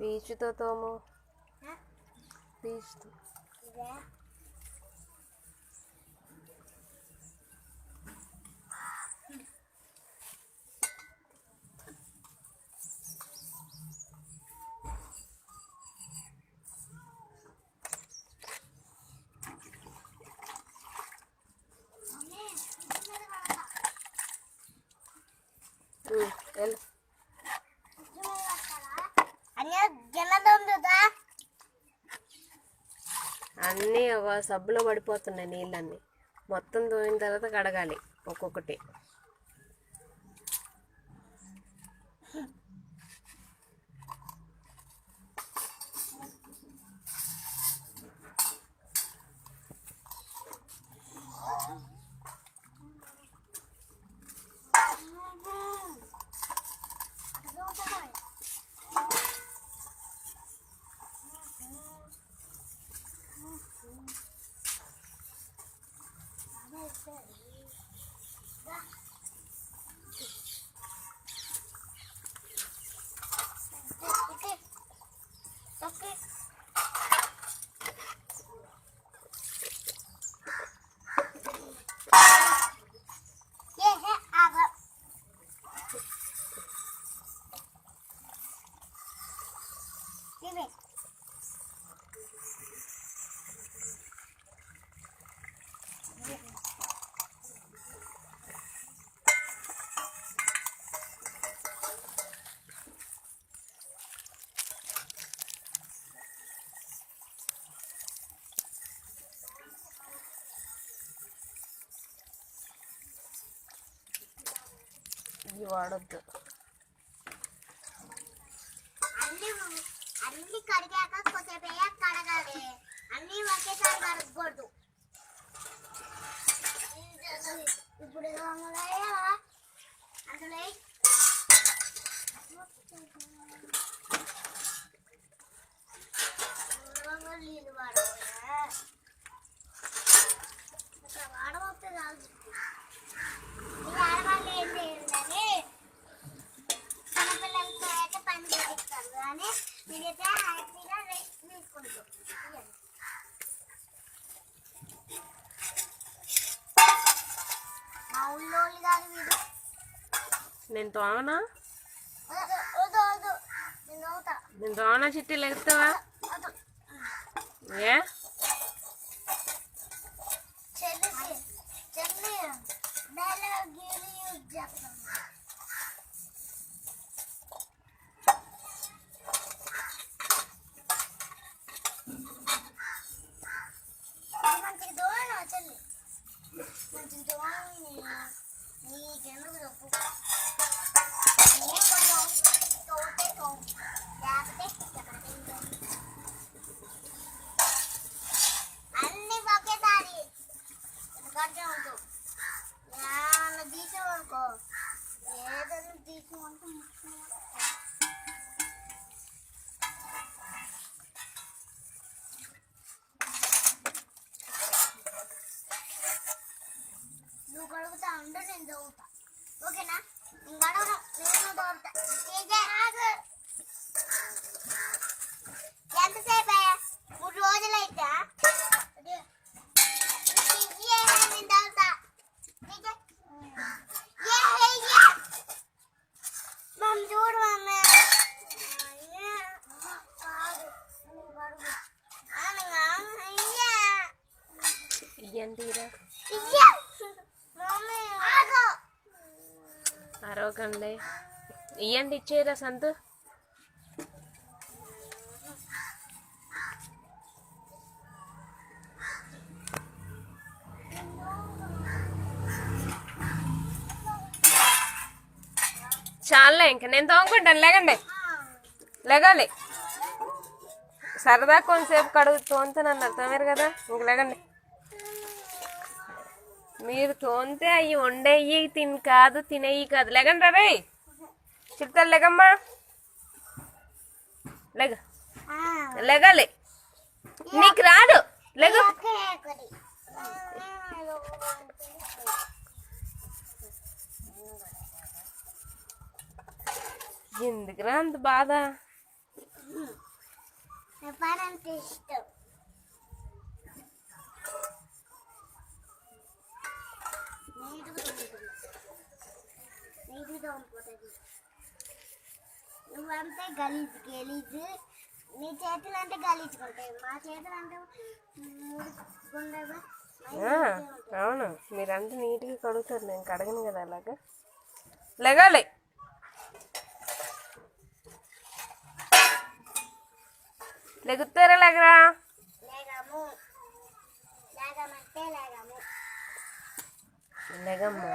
పీచుతో తోము. పీచుతో అన్నీ ఒక సబ్బులో పడిపోతున్నాయి నీళ్ళన్నీ. మొత్తం తోమిన తర్వాత కడగాలి ఒక్కొక్కటి. ఇవి వాడొద్దు. అన్ని కడిగాక కొద్దిసేపు కడగాలి. అన్ని ఒకేసారి కడగకూడదు. ఇప్పుడు అందులో నీళ్ళు వాడవస్తే కాదు. ఇది ఆడవాళ్ళు ఏం చేయాలని చిన్నపిల్లలతో అయితే పని చేపిస్తారు, కానీ మీరైతే హ్యాపీగా రెస్ట్ తీసుకుంటారు. మా ఊళ్ళో కాదు వీడు. నేను తోమనా? నేను తోమనా? చిట్టీలు ఎగుతావా? ఏ అన్ని ఒకేసారి తీసేవనుకో ఏదైనా తీసేవంటే నువ్వు కడుగుతా ఉంటే నేను చదువుతా. ఓకేనా? నేను కడగను, నేను దోరుతా. ఎంతసేపు? 3 రోజులైతే నేను దోరుతా. మమ్మీ చూడు, మమ్మీ ఇయ్యండిరా. మమ్మీ అరవకండి, ఇయ్యండి. ఇచ్చేరా సంతు. చాలే, ఇంక నేను తోముకుంటాను. లేకండి, లేగాలి. సరదా కొంతసేపు కడుగు తోముతానన్నారు, తోమారు కదా, ఇంక లేకండి. మీరు తోంతే అవి వండేయి కాదు, తినేయి కాదు. లేకండి రే చెప్తారు. లేకమ్మా, లేగ, లేగాలి. నీకు రాదు, లేగు. ఎందుకురా అంత బాధ? పనంటే ఇష్టం. నీట్గా ఉంటుంది. నువ్వంటే గలీజ్ గలీజ్. నీ చేతులు అంటే గలీజ్గా ఉంటాయి, మా చేతులు అంటే గుండెగా. అవును, మీరంటే నీట్గా కడుగుతారు, నేను కడగను కదా అలాగా. లెగాలి. లెగుతారా లేగరా? లేగము. లేగమంటే లేగము. లెగమ్మా.